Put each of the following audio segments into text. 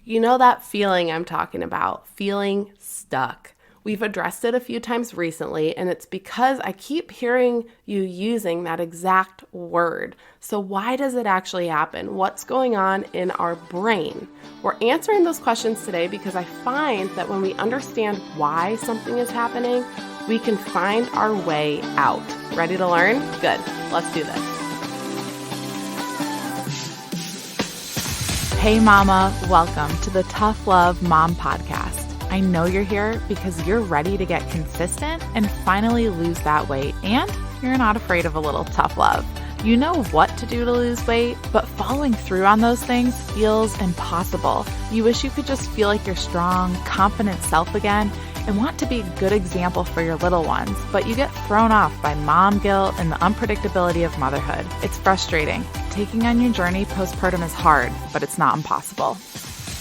You know that feeling I'm talking about, feeling stuck. We've addressed it a few times recently, and it's because I keep hearing you using that exact word. So why does it actually happen? What's going on in our brain? We're answering those questions today because I find that when we understand why something is happening, we can find our way out. Ready to learn? Good. Let's do this. Hey mama, welcome to the Tough Love Mom Podcast. I know you're here because you're ready to get consistent and finally lose that weight, and you're not afraid of a little tough love. You know what to do to lose weight, but following through on those things feels impossible. You wish you could just feel like your strong, confident self again and want to be a good example for your little ones, but you get thrown off by mom guilt and the unpredictability of motherhood. It's frustrating. Taking on your journey postpartum is hard, but it's not impossible.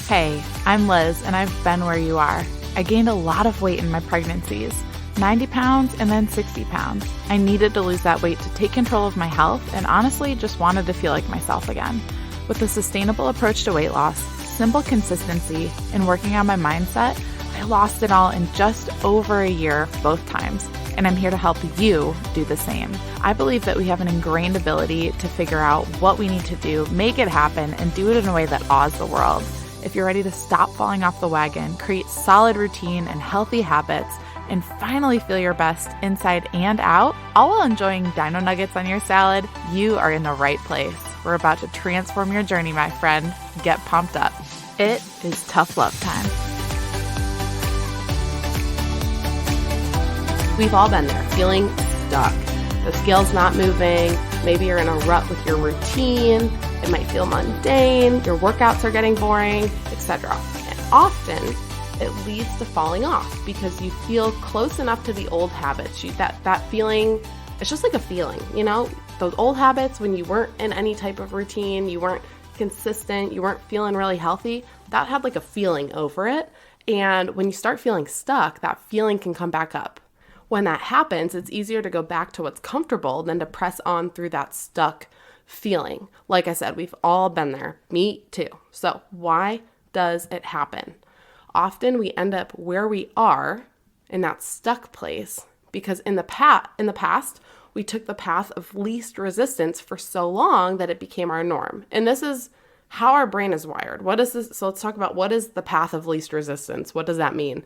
Hey, I'm Liz, and I've been where you are. I gained a lot of weight in my pregnancies, 90 pounds and then 60 pounds. I needed to lose that weight to take control of my health and honestly just wanted to feel like myself again. With a sustainable approach to weight loss, simple consistency, and working on my mindset, I lost it all in just over a year both times, and I'm here to help you do the same. I believe that we have an ingrained ability to figure out what we need to do, make it happen, and do it in a way that awes the world. If you're ready to stop falling off the wagon, create solid routine and healthy habits, and finally feel your best inside and out, all while enjoying dino nuggets on your salad, you are in the right place. We're about to transform your journey, my friend. Get pumped up. It is tough love time. We've all been there, feeling stuck. The scale's not moving. Maybe you're in a rut with your routine. It might feel mundane. Your workouts are getting boring, etc. And often it leads to falling off because you feel close enough to the old habits. That feeling, it's just like a feeling, you know? Those old habits when you weren't in any type of routine, you weren't consistent, you weren't feeling really healthy, that had like a feeling over it. And when you start feeling stuck, that feeling can come back up. When that happens, it's easier to go back to what's comfortable than to press on through that stuck feeling. Like I said, we've all been there. Me too. So why does it happen? Often we end up where we are in that stuck place because in the past, we took the path of least resistance for so long that it became our norm. And this is how our brain is wired. What is this? So let's talk about what is the path of least resistance? What does that mean?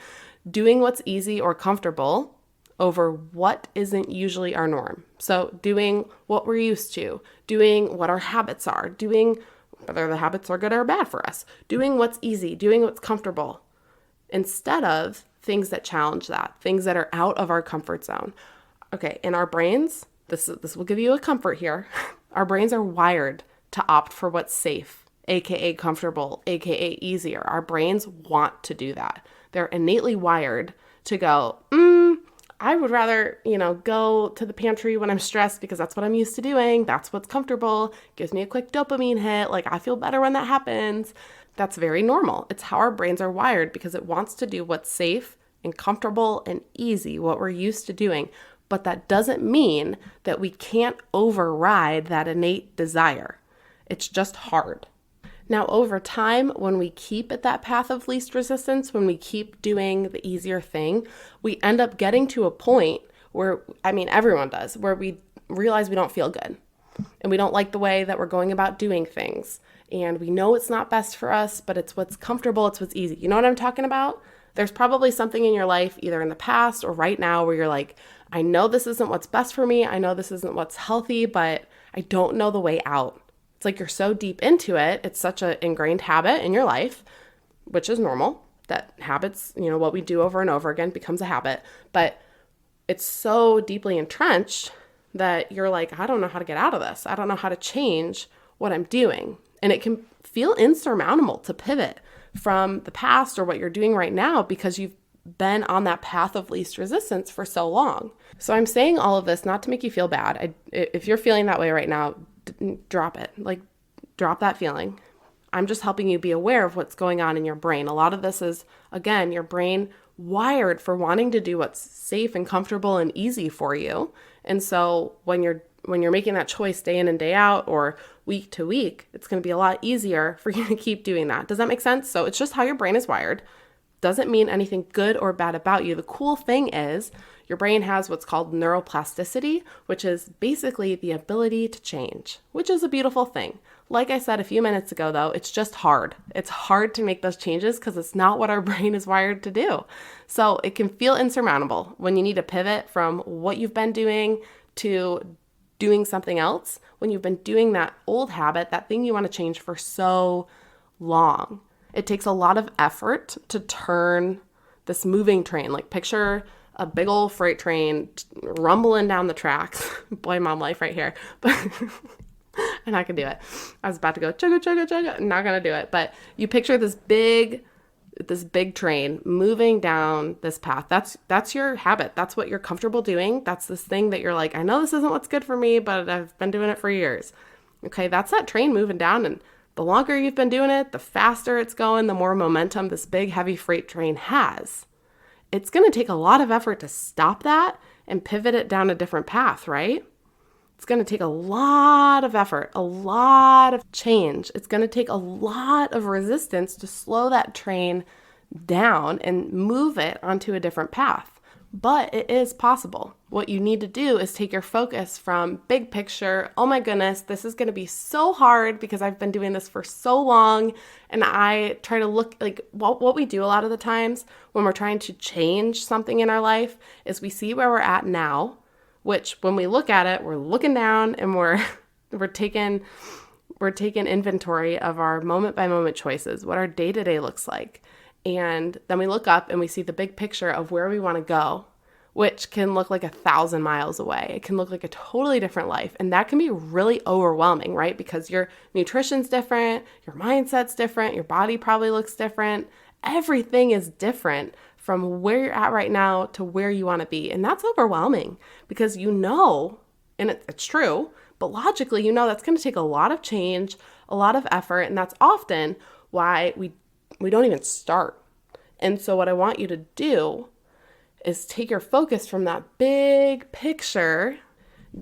Doing what's easy or comfortable over what isn't usually our norm. So doing what we're used to, doing what our habits are, doing whether the habits are good or bad for us, doing what's easy, doing what's comfortable, instead of things that challenge that, things that are out of our comfort zone. Okay, in our brains, this will give you a comfort here. Our brains are wired to opt for what's safe, aka comfortable, aka easier. Our brains want to do that. They're innately wired to go, I would rather, go to the pantry when I'm stressed because that's what I'm used to doing. That's what's comfortable. Gives me a quick dopamine hit. Like I feel better when that happens. That's very normal. It's how our brains are wired because it wants to do what's safe and comfortable and easy, what we're used to doing. But that doesn't mean that we can't override that innate desire. It's just hard. Now, over time, when we keep at that path of least resistance, when we keep doing the easier thing, we end up getting to a point where, everyone does, where we realize we don't feel good and we don't like the way that we're going about doing things. And we know it's not best for us, but it's what's comfortable, it's what's easy. You know what I'm talking about? There's probably something in your life, either in the past or right now, where you're like, I know this isn't what's best for me. I know this isn't what's healthy, but I don't know the way out. It's like you're so deep into it. It's such an ingrained habit in your life, which is normal. That habits, what we do over and over again becomes a habit. But it's so deeply entrenched that you're like, I don't know how to get out of this. I don't know how to change what I'm doing. And it can feel insurmountable to pivot from the past or what you're doing right now because you've been on that path of least resistance for so long. So I'm saying all of this not to make you feel bad. If you're feeling that way right now, drop it. Like, drop that feeling. I'm just helping you be aware of what's going on in your brain. A lot of this is, again, your brain wired for wanting to do what's safe and comfortable and easy for you. And so when you're making that choice day in and day out, or week to week, it's going to be a lot easier for you to keep doing that. Does that make sense? So it's just how your brain is wired. Doesn't mean anything good or bad about you. The cool thing is your brain has what's called neuroplasticity, which is basically the ability to change, which is a beautiful thing. Like I said a few minutes ago, though, it's just hard. It's hard to make those changes because it's not what our brain is wired to do. So it can feel insurmountable when you need to pivot from what you've been doing to doing something else, when you've been doing that old habit, that thing you want to change for so long. It takes a lot of effort to turn this moving train. Like picture a big old freight train rumbling down the tracks. Boy, mom life right here. But I'm not gonna do it. I was about to go chugga, chugga, chugga. I'm not gonna do it. But you picture this big train moving down this path. That's your habit. That's what you're comfortable doing. That's this thing that you're like, I know this isn't what's good for me, but I've been doing it for years. Okay, that's that train moving down, and the longer you've been doing it, the faster it's going, the more momentum this big, heavy freight train has. It's going to take a lot of effort to stop that and pivot it down a different path, right? It's going to take a lot of effort, a lot of change. It's going to take a lot of resistance to slow that train down and move it onto a different path. But it is possible. What you need to do is take your focus from big picture. Oh my goodness, this is going to be so hard because I've been doing this for so long. And I try to look like what we do a lot of the times when we're trying to change something in our life is we see where we're at now, which when we look at it, we're looking down and we're taking inventory of our moment by moment choices, what our day-to-day looks like. And then we look up and we see the big picture of where we want to go, which can look like 1,000 miles away. It can look like a totally different life. And that can be really overwhelming, right? Because your nutrition's different, your mindset's different, your body probably looks different. Everything is different from where you're at right now to where you want to be. And that's overwhelming because you know, and it's true, but logically, you know that's going to take a lot of change, a lot of effort. And that's often why we don't even start. And so what I want you to do is take your focus from that big picture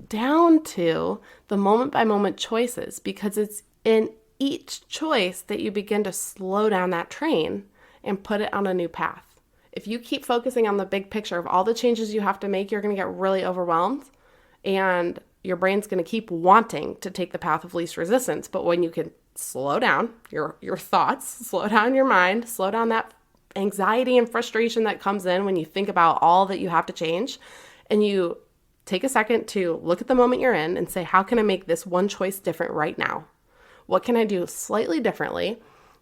down to the moment by moment choices, because it's in each choice that you begin to slow down that train and put it on a new path. If you keep focusing on the big picture of all the changes you have to make, you're going to get really overwhelmed and your brain's going to keep wanting to take the path of least resistance. But when you can slow down your thoughts, slow down your mind, slow down that anxiety and frustration that comes in when you think about all that you have to change, and you take a second to look at the moment you're in and say, how can I make this one choice different right now? What can I do slightly differently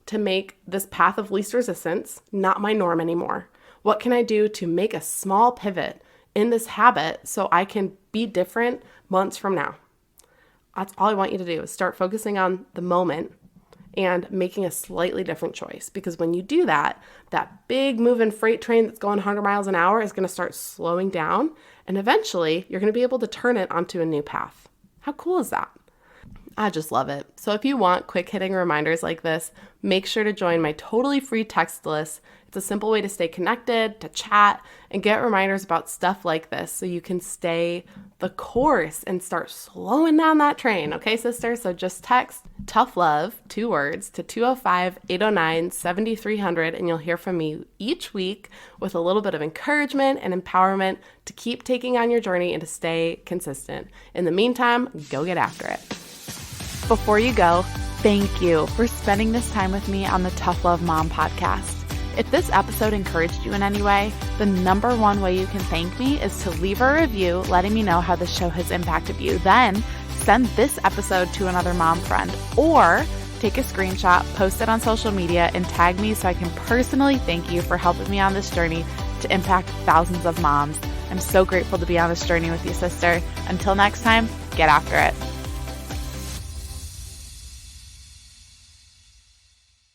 to make this path of least resistance not my norm anymore? What can I do to make a small pivot in this habit so I can be different months from now? That's all I want you to do is start focusing on the moment and making a slightly different choice. Because when you do that, that big moving freight train that's going 100 miles an hour is going to start slowing down. And eventually, you're going to be able to turn it onto a new path. How cool is that? I just love it. So if you want quick hitting reminders like this, make sure to join my totally free text list. It's a simple way to stay connected, to chat, and get reminders about stuff like this so you can stay the course and start slowing down that train. Okay, sister? So just text tough love, 2 words, to 205-809-7300, and you'll hear from me each week with a little bit of encouragement and empowerment to keep taking on your journey and to stay consistent. In the meantime, go get after it. Before you go, thank you for spending this time with me on the Tough Love Mom podcast. If this episode encouraged you in any way, the number one way you can thank me is to leave a review letting me know how the show has impacted you. Then send this episode to another mom friend, or take a screenshot, post it on social media, and tag me so I can personally thank you for helping me on this journey to impact thousands of moms. I'm so grateful to be on this journey with you, sister. Until next time, get after it.